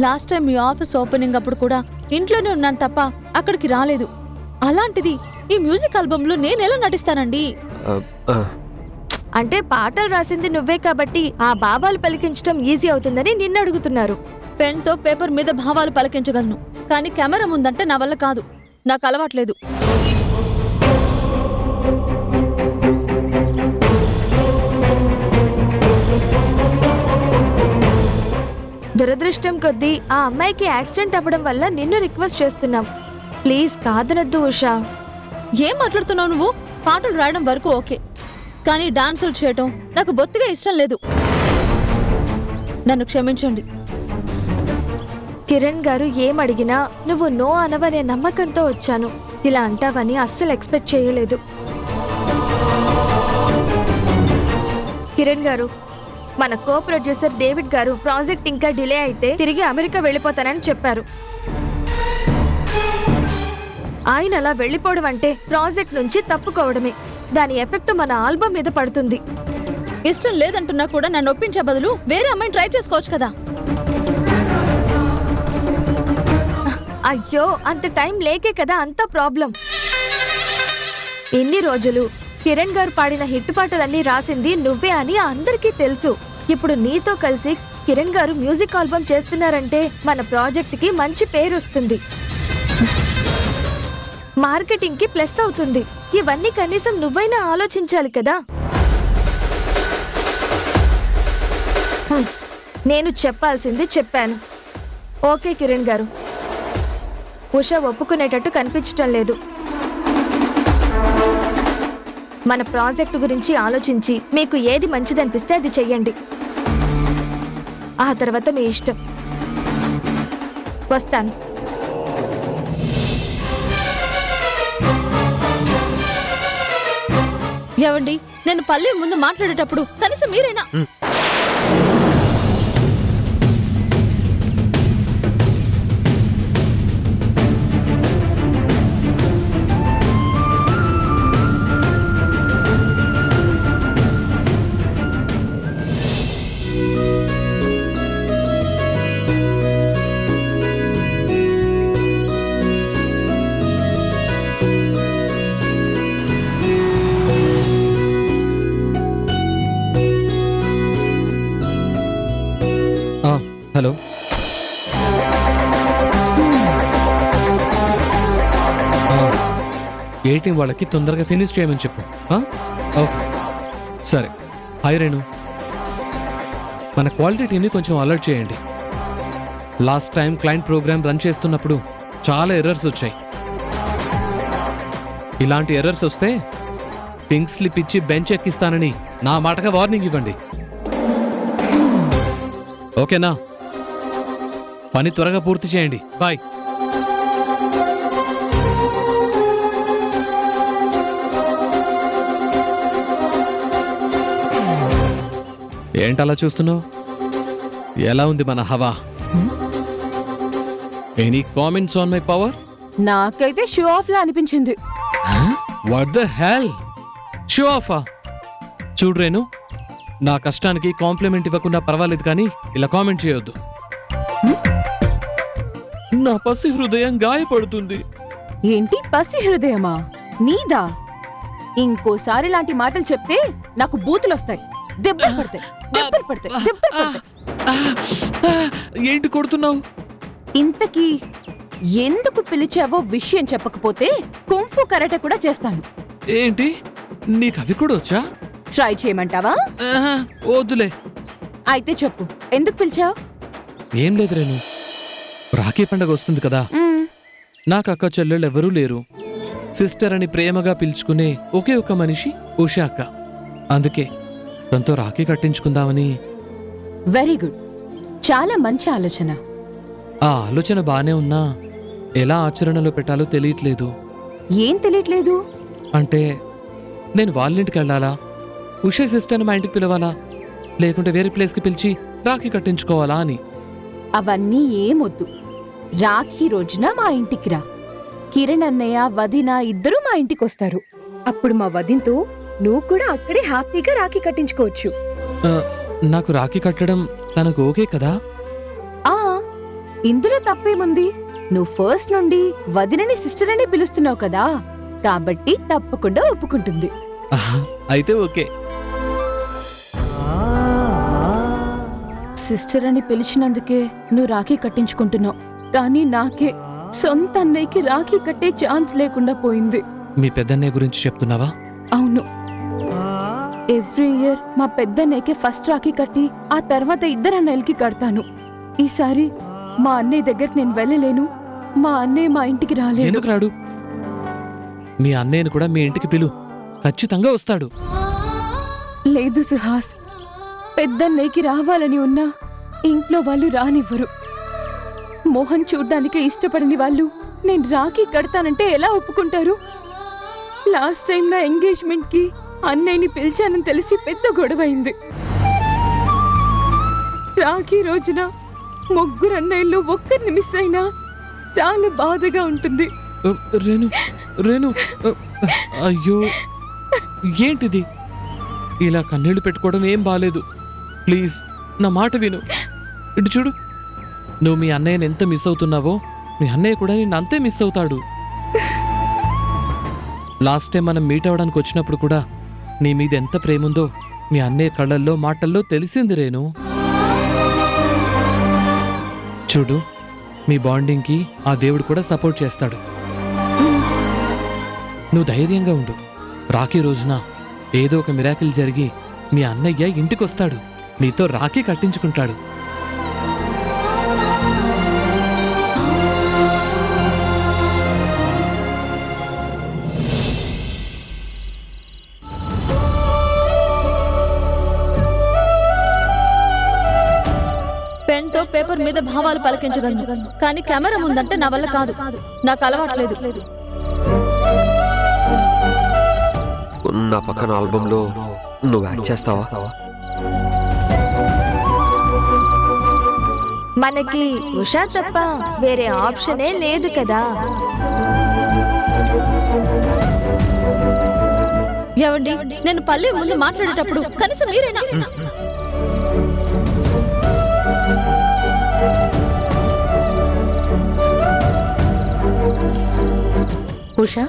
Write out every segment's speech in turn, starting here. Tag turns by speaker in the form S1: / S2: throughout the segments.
S1: Last time మీ office opening అప్పుడు కూడా ఇంట్లోనే ఉన్నాను తప్ప అక్కడికి రాలేదు. అలాంటిది ఈ మ్యూజిక్ ఆల్బమ్ లో నేను ఎలా నటిస్తానండి?
S2: అంటే పాటలు రాసింది నువ్వే కాబట్టి ఆ భావాలు పలికించడం ఈజీ అవుతుందని నిన్ను అడుగుతున్నారు.
S1: పెన్ తో పేపర్ మీద భావాలు పలికించగలను, కానీ కెమెరా ముందంటే నా వల్ల కాదు. నాకు అలవాట్లేదు.
S2: దురదృష్టం కొద్దీ ఆ అమ్మాయికి యాక్సిడెంట్ అవ్వడం వల్ల నిన్ను రిక్వెస్ట్ చేస్తున్నాం. ప్లీజ్ కాదనొద్దు ఉషా.
S1: ఏం మాట్లాడుతున్నావు నువ్వు? పాటలు రాయడం వరకు ఓకే, కానీ డాన్సులు చేయటం నాకు బొత్తిగా ఇష్టం లేదు. నన్ను క్షమించండి.
S2: కిరణ్ గారు ఏమడిగినా నువ్వు నో అనవనే నమ్మకంతో వచ్చాను. ఇలా అంటావని అస్సలు ఎక్స్పెక్ట్ చేయలేదు. కిరణ్ గారు, మన కో ప్రొడ్యూసర్ డేవిడ్ గారు ప్రాజెక్ట్ ఇంకా డిలే అయితే తిరిగి అమెరికా వెళ్ళిపోతానని చెప్పారు. ఆయన అలా వెళ్ళిపోవడం అంటే ప్రాజెక్ట్ నుంచి తప్పుకోవడమే. దాని ఎఫెక్ట్ మన ఆల్బమ్ మీద పడుతుంది.
S1: ఇష్టం లేదంటున్నా కూడా నన్ను ఒప్పించే బదులు వేరే అమ్మాయిని ట్రై చేసుకోవచ్చు కదా.
S2: అయ్యో, అంత టైం లేకే కదా అంత ప్రాబ్లం. ఎన్ని రోజులు కిరణ్ గారు పాడిన హిట్ పాటలన్నీ రాసింది నువ్వే అని అందరికీ తెలుసు. ఇప్పుడు నీతో కలిసి కిరణ్ గారు మ్యూజిక్ ఆల్బమ్ చేస్తున్నారంటే మన ప్రాజెక్ట్ కి మంచి పేరు వస్తుంది, మార్కెటింగ్ కి ప్లస్ అవుతుంది. ఇవన్నీ కనీసం నువ్వైనా ఆలోచించాలి కదా. నేను చెప్పాల్సింది చెప్పాను. ఓకే కిరణ్ గారు, ఉష ఒప్పుకునేటట్టు కనిపించటం లేదు. మన ప్రాజెక్టు గురించి ఆలోచించి మీకు ఏది మంచిదనిపిస్తే అది చెయ్యండి. ఆ తర్వాత మీ ఇష్టం. వస్తాను.
S1: ఏవండి, నేను పల్లె ముందు మాట్లాడేటప్పుడు కనీసం మీరైనా
S3: హలో, ఏటీఎం వాళ్ళకి తొందరగా ఫినిష్ చేయమని చెప్పు. ఓకే, సరే. హాయ్ రేణు, మన క్వాలిటీ టీమ్ని కొంచెం అలర్ట్ చేయండి. Last time client program run చేస్తున్నప్పుడు చాలా ఎర్రర్స్ వచ్చాయి. ఇలాంటి ఎర్రర్స్ వస్తే పింక్ స్లిప్ ఇచ్చి బెంచ్ ఎక్కిస్తానని నా మాటగా వార్నింగ్ ఇవ్వండి. ఓకేనా? పని త్వరగా పూర్తి చేయండి. బాయ్. ఏంటలా చూస్తున్నావు? ఎలా ఉంది మన హవా? Any comments on my power?
S4: నాకైతే షో ఆఫ్ లా అనిపించింది.
S3: What the hell? షో ఆఫా? చూడు రేణు, నా కష్టానికి కాంప్లిమెంట్ ఇవ్వకుండా పర్వాలేదు, కానీ ఇలా కామెంట్ చేయొద్దు. నా పసి హృదయం గాయపడుతుంది.
S4: ఏంటి పసి హృదయమా? నీదా? ఇంకోసారి లాంటి మాటలు చెప్తే నాకు బూతులొస్తాయి, దెబ్బలు పడతాయి, దెబ్బలు పడతాయి, దెబ్బలు పడతాయి.
S3: ఏంటి కొడుతున్నావు?
S4: ఇంతకీ ఎందుకు పిలిచావో విషయం చెప్పకపోతే కుంఫు కరాటే కూడా చేస్తాను.
S3: ఏంటి, నీకు అవి కూడా వచ్చా?
S4: ట్రై చేయమంటావా?
S3: వద్దులే.
S4: అయితే చెప్పు, ఎందుకు పిలిచావు?
S3: ఏం లేదు రేణు, రాఖీ పండగ వస్తుంది కదా. నాకు అక్క చెల్లెళ్ళు ఎవరూ లేరు. సిస్టర్ అని ప్రేమగా పిలుచుకునే ఒకే ఒక మనిషి ఉషా అక్క. అందుకే తనతో రాఖీ కట్టించుకుందామని.
S4: వెరీ గుడ్, చాలా మంచి ఆలోచన.
S3: ఆ ఆలోచన బానే ఉన్నా ఎలా ఆచరణలో పెట్టాలో తెలియట్లేదు.
S4: ఏం తెలియట్లేదు?
S3: అంటే నేను వాళ్ళింటికి వెళ్ళాలా, ఉషా సిస్టర్ని మా ఇంటికి పిలవాలా, లేకుంటే వేరే ప్లేస్కి పిలిచి రాఖీ కట్టించుకోవాలా అని.
S4: అవన్నీ ఏమొద్దు. రాఖీ రోజున మా ఇంటికి రా. కిరణ్ అన్నయ్య, వదిన ఇద్దరూ మా ఇంటికొస్తారు.
S5: అప్పుడు మా వదినతో నువ్వు కూడా అక్కడే హ్యాపీగా రాఖీ కట్టించుకోవచ్చు.
S3: నాకు రాఖీ కట్టడం తనకు ఓకే కదా?
S4: ఆ ఇందులో తప్పేముంది? నువ్వు ఫస్ట్ నుండి వదినని సిస్టర్ అని పిలుస్తున్నావు కదా, కాబట్టి తప్పకుండా ఒప్పుకుంటుంది.
S3: ఆహా, అయితే ఓకే.
S4: సిస్టర్ అని పిలిచినందుకే నువ్వు రాఖీ కట్టించుకుంటున్నావు, కానీ నాకే సొంత అన్నయ్యకి రాఖీ కట్టే ఛాన్స్ లేకుండా పోయింది.
S3: మీ పెద్దన్నయ్య గురించి చెప్తున్నావా?
S4: అవును, ఎవ్రీ ఇయర్ మా పెద్దన్నయ్యకి ఫస్ట్ రాఖీ కట్టి ఆ తర్వాత ఇద్దరు అన్నయ్యలకి కడతాను. ఈసారి మా అన్నయ్య దగ్గరికి నేను వెళ్ళలేను, మా అన్నయ్య మా ఇంటికి రాలేడు.
S3: ఎందుకు రాడు? మీ అన్నయ్యను కూడా మీ ఇంటికి పిలు, ఖచ్చితంగా వస్తాడు.
S4: లేదు సుహాస్, పెద్దన్నయ్యకి రావాలని ఉన్నా ఇంట్లో వాళ్ళు రానివ్వరు. మోహన్ చూడ్డానికి ఇష్టపడని వాళ్ళు నేను రాఖీ కడతానంటే ఎలా ఒప్పుకుంటారు? లాస్ట్ టైం నా ఎంగేజ్మెంట్ కి అన్నయ్యని పిలిచానని తెలిసి పెద్ద గొడవైంది. రాఖీ రోజున ముగ్గురు అన్నయ్యలు ఒక్కరిని మిస్ అయినా చాలా బాధగా ఉంటుంది.
S3: రేణు, రేణు, అయ్యో ఏంటిది? ఇలా కన్నీళ్లు పెట్టుకోవడం ఏం బాలేదు. ప్లీజ్ నా మాట విను. ఇటు చూడు, నువ్వు మీ అన్నయ్యని ఎంత మిస్ అవుతున్నావో మీ అన్నయ్య కూడా నిన్ను అంతే మిస్ అవుతాడు. లాస్ట్ టైం మనం మీట్ అవ్వడానికి వచ్చినప్పుడు కూడా నీ మీద ఎంత ప్రేముందో మీ అన్నయ్య కళ్ళల్లో మాటల్లో తెలిసింది రేణు. చూడు, మీ బాండింగ్కి ఆ దేవుడు కూడా సపోర్ట్ చేస్తాడు. నువ్వు ధైర్యంగా ఉండు. రాఖీ రోజున ఏదో ఒక మిరాకిల్ జరిగి మీ అన్నయ్య ఇంటికొస్తాడు, నీతో రాఖీ కట్టించుకుంటాడు.
S1: పెన్తో పేపర్ మీద భావాలు పలికించగలను, కానీ కెమెరా ముందంటే నా వల్ల కాదు. నాకు అలవాట్లేదు.
S6: నా పక్కన ఆల్బంలో నువ్వు యాక్ట్ చేస్తావా?
S2: మనకి ఉషా తప్ప వేరే ఆప్షనే లేదు కదా.
S1: ఏవండి, నేను పల్లె ముందు మాట్లాడేటప్పుడు కనీసం మీరైనా
S7: ఉషా,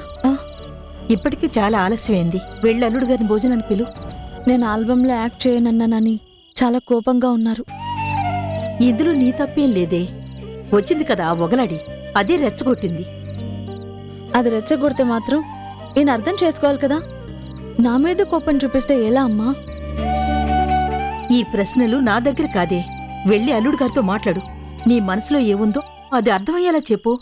S7: ఇప్పటికీ చాలా ఆలస్యమైంది. వెళ్ళి అల్లుడు గారిని భోజనానికి పిలు.
S1: నేను ఆల్బంలో యాక్ట్ చేయనన్నానని చాలా కోపంగా ఉన్నారు.
S7: ఇందులో నీ తప్పేం లేదే. వచ్చింది కదా ఒగలాడి, అదే రెచ్చగొట్టింది.
S1: అది రెచ్చగొడితే మాత్రం ఈయన అర్థం చేసుకోవాలి కదా. నా మీద కోపం చూపిస్తే ఎలా అమ్మా?
S7: ఈ ప్రశ్నలు నా దగ్గర కాదే. వెళ్ళి అల్లుడు గారితో మాట్లాడు. నీ మనసులో ఏముందో అది అర్థమయ్యేలా చెప్పు.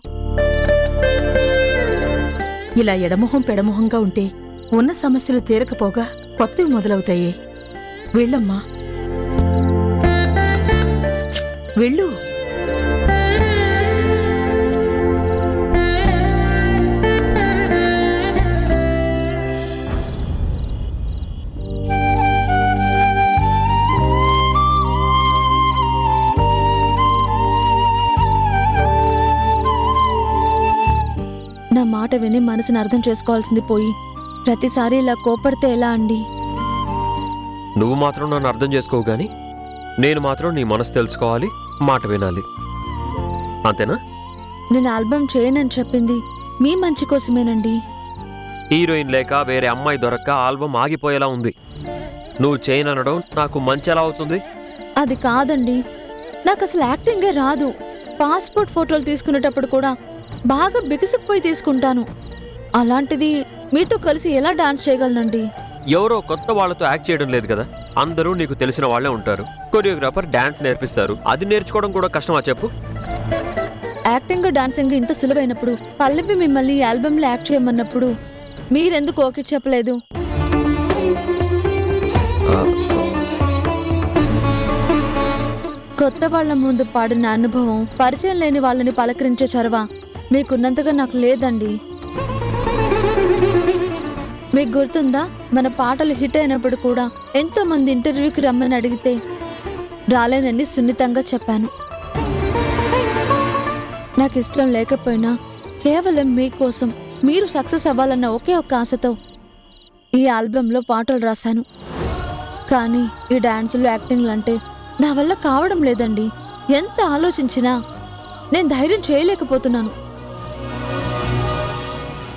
S7: ఇలా ఎడమొహం పెడమొహంగా ఉంటే ఉన్న సమస్యలు తీరకపోగా కొత్తవి మొదలవుతాయే. వెళ్ళమ్మా, వెళ్ళు.
S1: నా మాట విని మనసుని అర్థం చేసుకోవాల్సింది పోయి ప్రతిసారి ఇలా కోపడితే ఎలా అండి?
S6: నువ్వు మాత్రం నన్ను అర్థం చేసుకోవు గాని నేను మాత్రం నీ మనసు తెలుసుకోవాలి, మాట వినాలి, అంతేనా?
S1: నేను ఆల్బమ్ చేయనని చెప్పింది మీ మంచి కోసమేనండి.
S6: హీరోయిన్ లేక వేరే అమ్మాయి దొరక్క ఆల్బమ్ ఆగిపోయేలా ఉంది. నువ్వు చేయననడం నాకు మంచి ఎలా అవుతుంది?
S1: అది కాదండి, నాకు అసలు యాక్టింగే రాదు. పాస్పోర్ట్ ఫోటోలు తీసుకునేటప్పుడు కూడా బాగా బిగుసుకుపోయి తీసుకుంటాను. అలాంటిది మీతో కలిసి ఎలా డాన్స్ చేయగలనండి?
S6: ఎవరో కొత్త వాళ్ళతో యాక్ట్ చేయడం లేదు కదా, అందరూ నీకు తెలిసిన వాళ్లే ఉంటారు. కొరియోగ్రాఫర్ డాన్స్ నేర్పిస్తారు, అది నేర్చుకోవడం కూడా కష్టమా చెప్పు?
S1: యాక్టింగ్ డాన్సింగ్ ఇంత సులువైనప్పుడు పల్లవి మిమ్మల్ని ఈ ఆల్బమ్లో యాక్ట్ చేయమన్నప్పుడు మీరెందుకు ఓకే చెప్పలేదు? కొత్త వాళ్ళ ముందు పాడిన అనుభవం, పరిచయం లేని వాళ్ళని పలకరించే చొరవ మీకున్నంతగా నాకు లేదండి. మీకు గుర్తుందా, మన పాటలు హిట్ అయినప్పుడు కూడా ఎంతో మంది ఇంటర్వ్యూకి రమ్మని అడిగితే రాలేనని సున్నితంగా చెప్పాను. నాకు ఇష్టం లేకపోయినా కేవలం మీకోసం, మీరు సక్సెస్ అవ్వాలన్న ఒకే ఒక్క ఆశతో ఈ ఆల్బంలో పాటలు రాశాను. కానీ ఈ డాన్సులు, యాక్టింగ్లు అంటే నా వల్ల కావడం లేదండి. ఎంత ఆలోచించినా నేను ధైర్యం చేయలేకపోతున్నాను.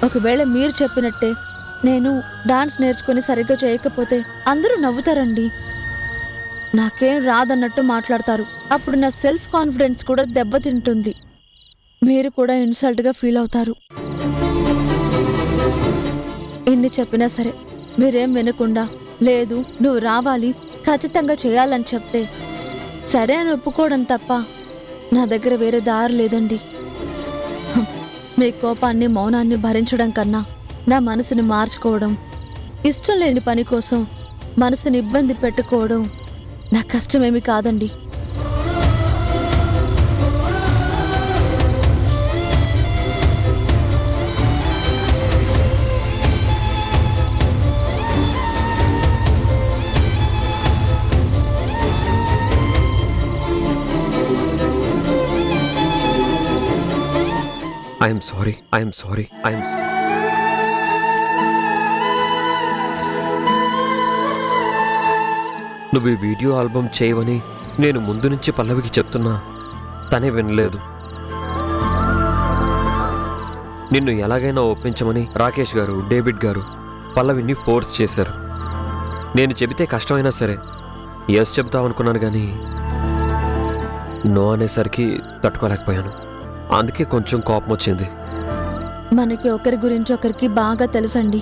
S1: ఒకవేళ మీరు చెప్పినట్టే నేను డాన్స్ నేర్చుకుని సరిగ్గా చేయకపోతే అందరూ నవ్వుతారండి. నాకేం రాదన్నట్టు మాట్లాడతారు. అప్పుడు నా సెల్ఫ్ కాన్ఫిడెన్స్ కూడా దెబ్బతింటుంది. మీరు కూడా ఇన్సల్ట్గా ఫీల్ అవుతారు. ఎన్ని చెప్పినా సరే మీరేం వినకుండా లేదు నువ్వు రావాలి ఖచ్చితంగా చేయాలని చెప్తే సరే అని ఒప్పుకోవడం తప్ప నా దగ్గర వేరే దారి లేదండి. మీ కోపాన్ని మౌనాన్ని భరించడం కన్నా నా మనసుని మార్చుకోవడం, ఇష్టం లేని పని కోసం మనసుని ఇబ్బంది పెట్టుకోవడం నా కష్టమేమి కాదండి.
S6: I'm sorry. నువ్వు ఈ వీడియో ఆల్బమ్ చేయవని నేను ముందు నుంచి పల్లవికి చెప్తున్నా తనే వినలేదు. నిన్ను ఎలాగైనా ఒప్పించమని రాకేష్ గారు, డేవిడ్ గారు పల్లవిని ఫోర్స్ చేశారు. నేను చెబితే కష్టమైనా సరే ఎస్ చెబుతామనుకున్నాను, కానీ నో అనేసరికి తట్టుకోలేకపోయాను. అందుకే కొంచెం కోపం వచ్చింది.
S1: మనకి ఒకరి గురించి ఒకరికి బాగా తెలుసండి.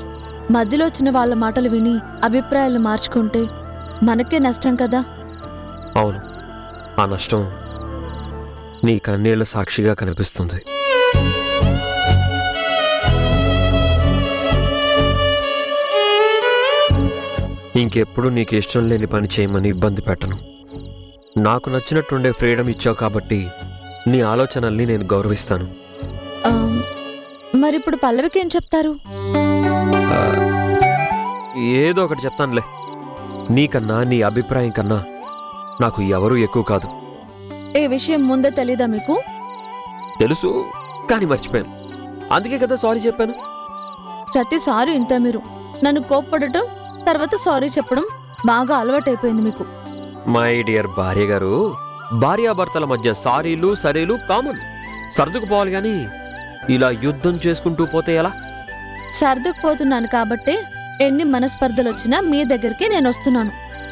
S1: మధ్యలో వచ్చిన వాళ్ళ మాటలు విని అభిప్రాయాలు మార్చుకుంటే మనకే నష్టం కదా.
S6: అవును, ఆ నష్టం నీ కన్నీళ్ల సాక్షిగా కనిపిస్తుంది. ఇంకెప్పుడు నీకు ఇష్టం లేని పని చేయమని ఇబ్బంది పెట్టను. నాకు నచ్చినట్టుండే ఫ్రీడమ్ ఇచ్చావు కాబట్టి నీ ఆలోచనల్ని నేను గౌరవిస్తాను.
S1: మరిప్పుడు పల్లవికి ఏం చెప్తారు?
S6: ఏదో ఒకటి చెప్తానులే. నీకన్నా నీ అభిప్రాయం కన్నా నాకు ఎవరూ ఎక్కువ కాదు.
S1: ఏ విషయం ముందే తెలీదా మీకు?
S6: తెలుసు, కానీ మర్చిపోయాను. అందుకే కదా సారీ చెప్పాను.
S1: ప్రతిసారి ఇంత మీరు నన్ను కోప్పడటం తర్వాత సారీ చెప్పడం బాగా అలవాటైపోయింది మీకు.
S6: మై డియర్ భార్య గారు, భార్యాభర్తల మధ్య సారీలు సరేలు కామన్. సర్దుకుపోవాలి కానీ ఇలా యుద్ధం చేసుకుంటూ పోతే ఎలా?
S1: సర్దుకుపోతున్నాను కాబట్టే ఎన్ని మనస్పర్ధలు వచ్చినా మీ దగ్గరికి నేను వస్తున్నాను.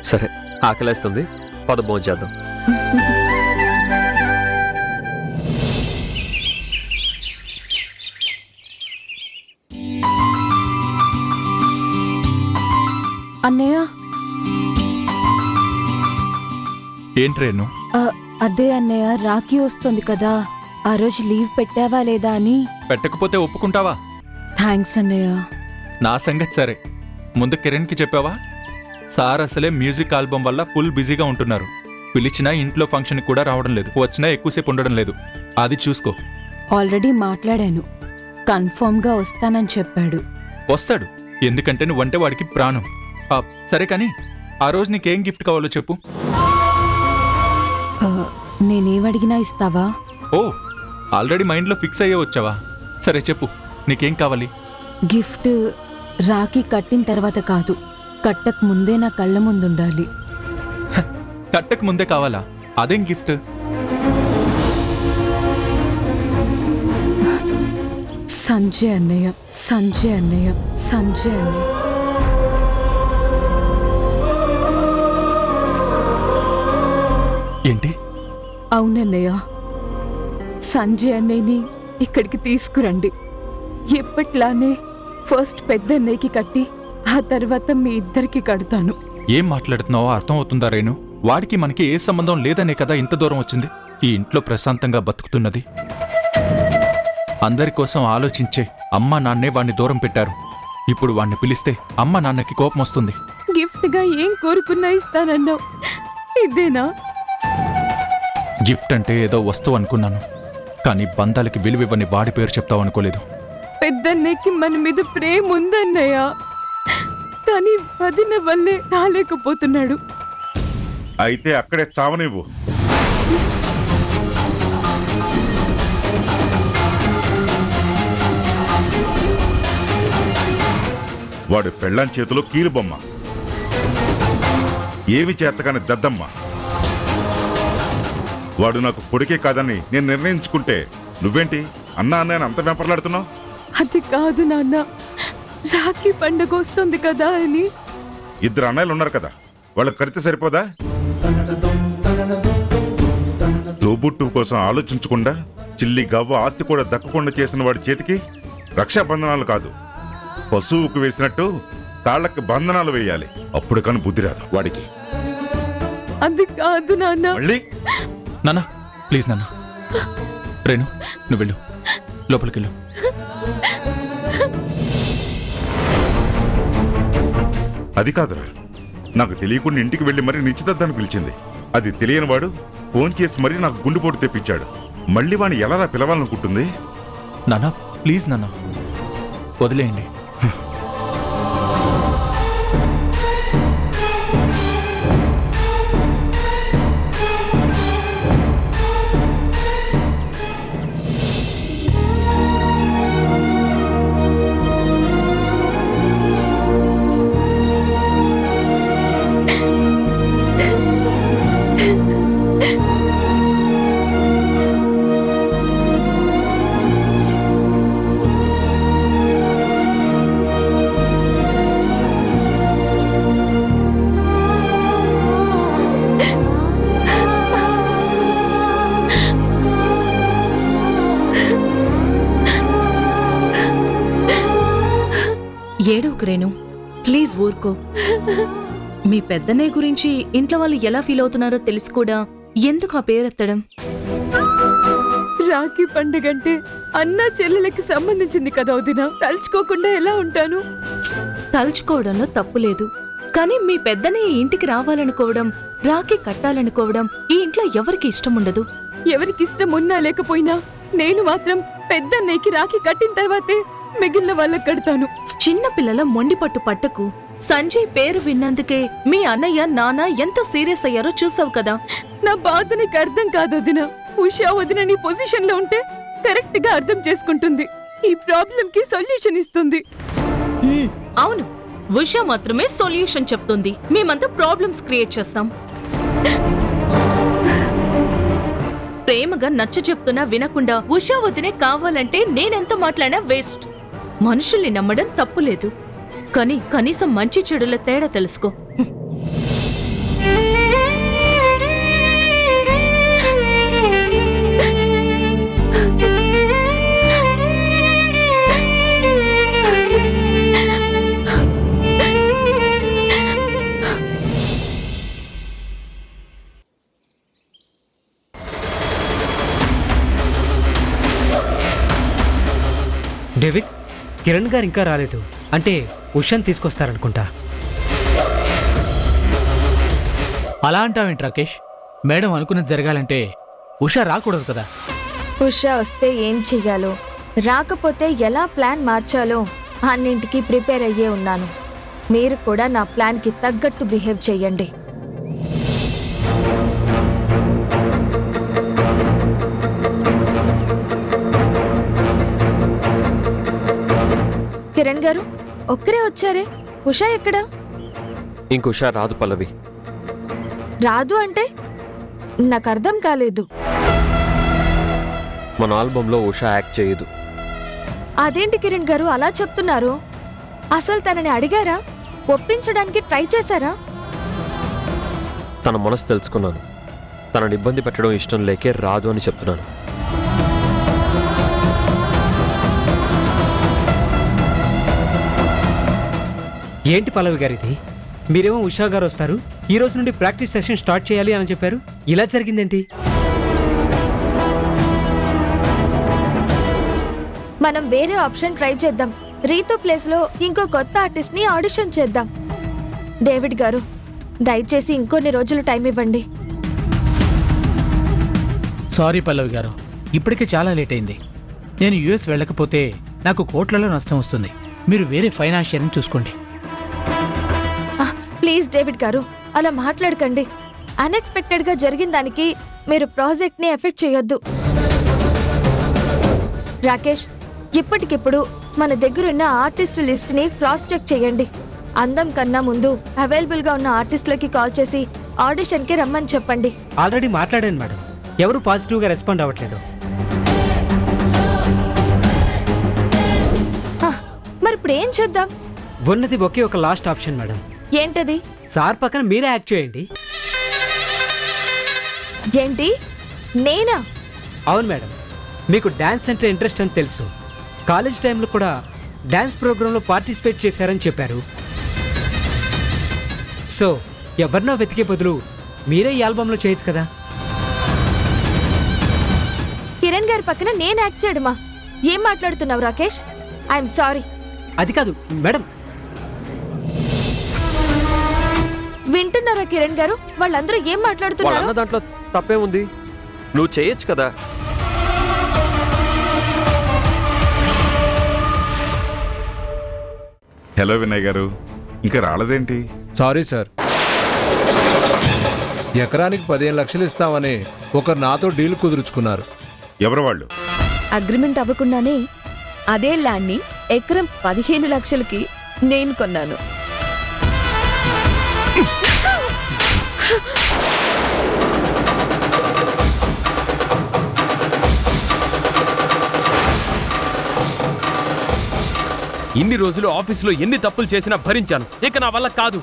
S6: సరే, ఆకలేస్తుంది, పద భోంచేద్దాం.
S4: అన్నయ్య,
S8: ఏంట్రేను?
S4: అదే అన్నయ్య, రాఖీ వస్తుంది కదా, ఆ రోజు లీవ్ పెట్టావా లేదా అని.
S8: పెట్టకపోతే ఒప్పుకుంటావా?
S4: థ్యాంక్స్ అన్నయ్య.
S8: నా సంగతి సరే, ముందు కిరణ్కి చెప్పావా? సార్ అసలే మ్యూజిక్ ఆల్బమ్ వల్ల ఫుల్ బిజీగా ఉంటున్నారు. పిలిచినా ఇంట్లో ఫంక్షన్ కూడా రావడం లేదు, వచ్చినా ఎక్కువసేపు ఉండడం లేదు. అది చూసుకో.
S4: ఆల్రెడీ మాట్లాడాను, కన్ఫర్మ్గా వస్తానని చెప్పాడు.
S8: వస్తాడు, ఎందుకంటే నువ్వంటే వాడికి ప్రాణం. సరే కానీ ఆ రోజు నీకేం గిఫ్ట్ కావాలో చెప్పు.
S4: నేనేమడిగినా ఇస్తావా?
S8: ఓ, ఆల్రెడీ మైండ్లో ఫిక్స్ అయ్యే వచ్చావా? సరే చెప్పు, నీకేం కావాలి?
S4: గిఫ్ట్ రాఖీ కట్టిన తర్వాత కాదు, కట్టక ముందే నా కళ్ళ ముందుండాలి.
S8: కట్టక ముందే కావాలా? అదేం గిఫ్ట్?
S4: సంజయ్ అన్నయ్య, సంజయ్ అన్నయ్య, సంజయ్ అన్నయ్య.
S8: ఏంటి?
S4: అవునన్నయ్య, సంజయ్ అన్నయ్యని ఇక్కడికి తీసుకురండి. ఎప్పట్లానే ఫస్ట్ పెద్దన్నయ్యకి కట్టి ఆ తర్వాత మీ ఇద్దరికి కడతాను.
S8: ఏం మాట్లాడుతున్నావో అర్థం అవుతుందా రేణు? వాడికి మనకి ఏ సంబంధం లేదనే కదా ఇంత దూరం వచ్చింది. ఈ ఇంట్లో ప్రశాంతంగా బతుకుతున్నది. అందరి కోసం ఆలోచించే అమ్మా నాన్నే వాణ్ణి దూరం పెట్టారు. ఇప్పుడు వాణ్ణి పిలిస్తే అమ్మ నాన్నకి కోపం వస్తుంది.
S4: గిఫ్ట్గా ఏం కోరుకున్నా ఇస్తానన్నావు, ఇదేనా?
S8: గిఫ్ట్ అంటే ఏదో వస్తువు అనుకున్నాను, కానీ బంధాలకి విలువివ్వని వాడి పేరు చెప్తావనుకోలేదు.
S4: పెద్దన్నయ్యకి మన మీద ప్రేమ ఉందన్నయ్య, కానీ వదిన వల్లే రాలేకపోతున్నాడు.
S9: అయితే అక్కడే చావనివ్వు. వాడు పెళ్ళాం చేతిలో కీలుబొమ్మ, ఏమి చేతకాని దద్దమ్మ. వాడు నాకు కొడుకే కాదని నేను నిర్ణయించుకుంటే నువ్వేంటి అన్నా అన్నయ్య అంత వెంపర్లాడుతున్నావు?
S4: అది కాదు నాన్న, రాఖీ పండగ వస్తుంది కదా అని.
S9: ఇద్దరు అన్నయ్యలు ఉన్నారు కదా, వాళ్ళకి కడితే సరిపోదా? తోబుట్టు కోసం ఆలోచించకుండా చిల్లి గవ్వ ఆస్తి కూడా దక్కకుండా చేసిన వాడి చేతికి రక్షాబంధనాలు కాదు, పశువుకు వేసినట్టు తాళ్లకి బంధనాలు వేయాలి. అప్పుడు కానీ బుద్ధి రాదు వాడికి.
S4: అది కాదు నాన్న.
S9: మళ్ళీ
S8: నాన్న ప్లీజ్ నాన్న. రేణు నువ్వు వెళ్ళు, లోపలికి వెళ్ళు.
S9: అది కాదురా, నాకు తెలియకుండా ఇంటికి వెళ్ళి మరీ నిశ్చితార్థాన్ని పిలిచింది. అది తెలియని వాడు ఫోన్ చేసి మరీ నాకు గుండెపోటు తెప్పించాడు. మళ్ళీ వాడిని ఎలా పిలవాలనుకుంటుంది?
S8: నాన్న ప్లీజ్ నాన్న, వదిలేయండి.
S7: ఏడవకు రేణు, ప్లీజ్ ఊరుకో. మీ పెద్దన్నయ్య గురించి ఇంట్లో వాళ్ళు ఎలా ఫీల్ అవుతున్నారో తెలిసి కూడా ఎందుకు ఆ పేరెత్తడం?
S4: రాఖీ పండగ అంటే అన్న చెల్లెలకి సంబంధించింది కదా వదిన, తలుచుకోకుండా ఎలా ఉంటాను?
S7: తలుచుకోవడంలో తప్పు లేదు, కానీ మీ పెద్దన్నయ్య ఇంటికి రావాలనుకోవడం, రాఖీ కట్టాలనుకోవడం ఈ ఇంట్లో ఎవరికి ఇష్టం ఉండదు.
S4: ఎవరికి ఇష్టం ఉన్నా లేకపోయినా నేను మాత్రం పెద్దన్నయ్యకి రాఖీ కట్టిన తర్వాతే మిగిలిన వాళ్ళకి కడతాను.
S7: చిన్న పిల్లల మొండిపట్టు పట్టకు. సంజయ్ పేరు విన్నందుకే మీ అన్నయ్య నాన్న ఎంత సీరియస్ అయ్యారో చూసావు కదా.
S4: నా బాధ నీకు అర్థం కాదు వదిన. ఉషా వదిన నీ పొజిషన్ లో ఉంటే కరెక్ట్ గా అర్థం చేసుకుంటుంది, ఈ ప్రాబ్లం కి సొల్యూషన్ ఇస్తుంది.
S7: అవును, ఉషా మాత్రమే సొల్యూషన్ చెప్తుంది, మేమంతా ప్రాబ్లమ్స్ క్రియేట్ చేస్తాం. ప్రేమగా నచ్చ చెప్తున్నా వినకుండా ఉషా వదినే కావాలంటే నేనెంత మాట్లాడినా వేస్ట్. మనుషుల్ని నమ్మడం తప్పులేదు, కానీ కనీసం మంచి చెడుల తేడా తెలుసుకో.
S10: డేవిడ్, కిరణ్ గారు ఇంకా రాలేదు, అంటే ఉషాని తీసుకొస్తారనుకుంటా.
S3: అలా అంటావేంటి రాకేష్? మేడం అనుకున్నది జరగాలంటే ఉషా రాకూడదు కదా.
S2: ఉషా వస్తే ఏం చెయ్యాలో, రాకపోతే ఎలా ప్లాన్ మార్చాలో అన్నింటికి ప్రిపేర్ అయ్యే ఉన్నాను. మీరు కూడా నా ప్లాన్కి తగ్గట్టు బిహేవ్ చెయ్యండి. కిరణ్ గారు ఒక్కరే వచ్చారే, ఉషా ఎక్కడా?
S6: ఇంకుషా రాదు పల్లవి.
S2: రాదు అంటే నాకు అర్థం కాలేదు.
S6: మన ఆల్బంలో ఉషా యాక్ట్ చేయదు.
S2: అదేంటి కిరణ్ గారు అలా చెప్తున్నారు? అసలు తనని అడిగారా? ఒప్పించడానికి ట్రై చేశారా?
S6: తన మనసు తెలుసుకున్నాను. తనని ఇబ్బంది పెట్టడం ఇష్టం లేకే రాదు అని చెప్తున్నాను.
S10: ఏంటి పల్లవి గారు ఇది? మీరేమో ఉషా గారు వస్తారు, ఈ రోజు నుండి ప్రాక్టీస్ సెషన్ స్టార్ట్ చేయాలి అని చెప్పారు, ఇలా జరిగిందేంటి?
S2: మనం వేరే ఆప్షన్ ట్రై చేద్దాం. రీతు ప్లేస్ లో ఇంకో కొత్త ఆర్టిస్ట్ ని ఆడిషన్ చేద్దాం. డేవిడ్ గారు, దయచేసి ఇంకొన్ని రోజులు టైం ఇవ్వండి.
S3: సారీ పల్లవి గారు, ఇప్పటికే చాలా లేట్ అయింది. నేను యుఎస్ వెళ్ళకపోతే నాకు కోట్లలో నష్టం వస్తుంది. మీరు వేరే ఫైనాన్షియర్ని చూసుకోండి.
S2: ప్లీజ్ డేవిడ్ గారు, అలా మాట్లాడకండి. అన్ఎక్స్పెక్టెడ్ గా జరిగిన దానికి మీరు ప్రాజెక్ట్ ని ఎఫెక్ట్ చేయొద్దు. రాకేష్, ఇప్పటికిప్పుడు మన దగ్గరున్న ఆర్టిస్ట్ లిస్ట్ ని క్రాస్ చెక్ చేయండి. అందం కన్నా ముందు అవైలబుల్ గా ఉన్న ఆర్టిస్టులకి కాల్ చేసి ఆడిషన్ కి రమ్మని చెప్పండి.
S10: ఆల్రెడీ మాట్లాడాను మేడం, ఎవరు పాజిటివ్గా రెస్పాండ్ అవ్వట్లేదు.
S2: మరి ఇప్పుడు ఏం చేద్దాం?
S10: ఉన్నది ఒకే ఒక లాస్ట్ ఆప్షన్ మేడం.
S2: ఏంటది?
S10: సార్ పక్కన మీరే యాక్ట్ చేయండి.
S2: ఏంటి, నేనా?
S10: అవును మేడం, మీకు డ్యాన్స్ అంటే ఇంట్రెస్ట్ అని తెలుసు. కాలేజ్ టైంలో కూడా డ్యాన్స్ ప్రోగ్రాంలో పార్టిసిపేట్ చేశారని చెప్పారు. సో ఎవరినో వెతికే బదులు మీరే ఈ ఆల్బంలో చేయొచ్చు కదా.
S2: కిరణ్ గారి పక్కన నేను యాక్ట్ చేయడమా? ఏం మాట్లాడుతున్నావు రాకేష్? I'm sorry.
S10: అది కాదు మేడం.
S2: వింటున్నారా కిరణ్ గారు? వాళ్ళందరూ ఏం మాట్లాడుతున్నారు?
S6: వాళ్ళన్న దాంట్లో తప్పే ఉంది, నువ్వు చేయొచ్చు కదా.
S9: హలో వినయ్ గారు, ఇంకా రాలేదేంటి?
S11: సారీ సార్, ఎకరానికి 15 లక్షలు ఇస్తామని ఒకరు నాతో డీల్ కుదుర్చుకున్నారు.
S9: ఎవరు వాళ్ళు?
S5: అగ్రిమెంట్ అవ్వకుండానే అదే ల్యాండ్ని ఎకరం 15 లక్షలకి నేను కొన్నాను.
S12: ఇన్ని రోజులు ఆఫీసులో ఎన్ని తప్పులు చేసినా భరించాను, ఇక నా వల్ల కాదు.